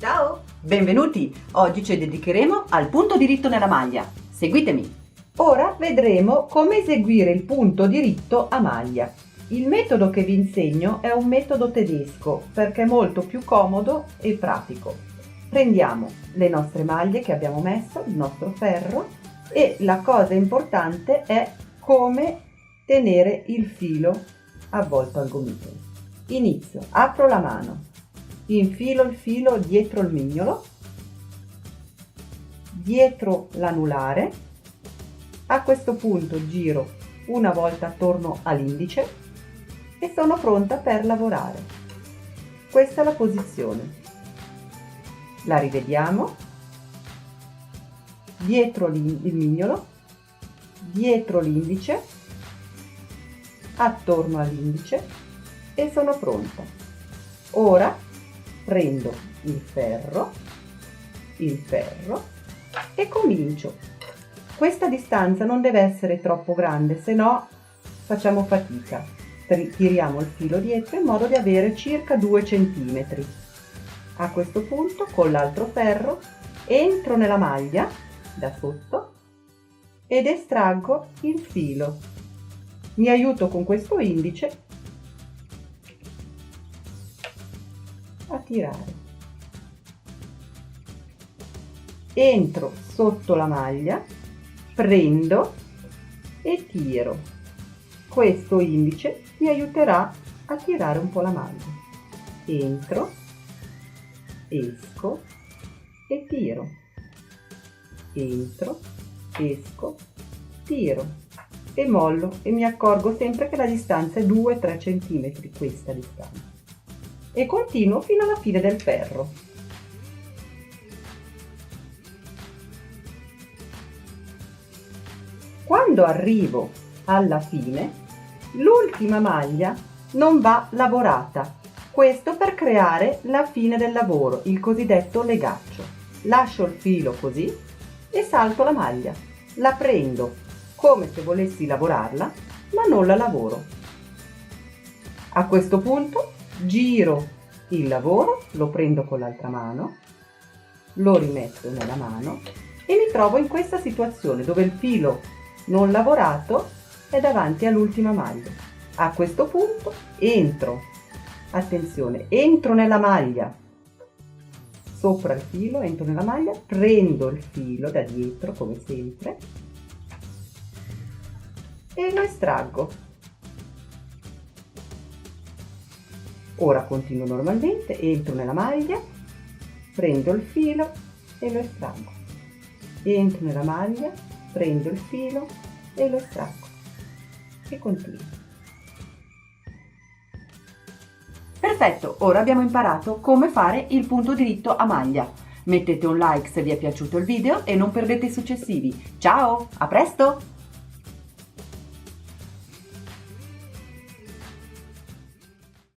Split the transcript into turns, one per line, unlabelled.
Ciao, benvenuti! Oggi ci dedicheremo al punto diritto nella maglia. Seguitemi! Ora vedremo come eseguire il punto diritto a maglia. Il metodo che vi insegno è un metodo tedesco perché è molto più comodo e pratico. Prendiamo le nostre maglie che abbiamo messo, il nostro ferro, e la cosa importante è come tenere il filo avvolto al gomitolo. Inizio, apro la mano, infilo il filo dietro il mignolo, dietro l'anulare. A questo punto giro una volta attorno all'indice e sono pronta per lavorare. Questa è la posizione. La rivediamo. Dietro il mignolo, dietro l'indice, attorno all'indice e sono pronta. Ora prendo il ferro e comincio. Questa distanza non deve essere troppo grande, se no facciamo fatica. Tiriamo il filo dietro in modo di avere circa 2 centimetri. A questo punto con l'altro ferro entro nella maglia da sotto ed estraggo il filo. Mi aiuto con questo indice a tirare. Entro sotto la maglia, prendo e tiro. Questo indice mi aiuterà a tirare un po' la maglia. Entro, esco e tiro. Entro, esco, tiro e mollo e mi accorgo sempre che la distanza è 2-3 cm, questa distanza. E continuo fino alla fine del ferro. Quando arrivo alla fine, l'ultima maglia non va lavorata. Questo per creare la fine del lavoro, il cosiddetto legaccio. Lascio il filo così e salto la maglia. La prendo come se volessi lavorarla, ma non la lavoro. A questo punto giro il lavoro, lo prendo con l'altra mano, lo rimetto nella mano e mi trovo in questa situazione dove il filo non lavorato è davanti all'ultima maglia. A questo punto entro, attenzione, entro nella maglia, sopra il filo, entro nella maglia, prendo il filo da dietro come sempre e lo estraggo. Ora continuo normalmente, entro nella maglia, prendo il filo e lo estraggo. Entro nella maglia, prendo il filo e lo estraggo. E continuo. Perfetto, ora abbiamo imparato come fare il punto diritto a maglia. Mettete un like se vi è piaciuto il video e non perdete i successivi. Ciao, a presto!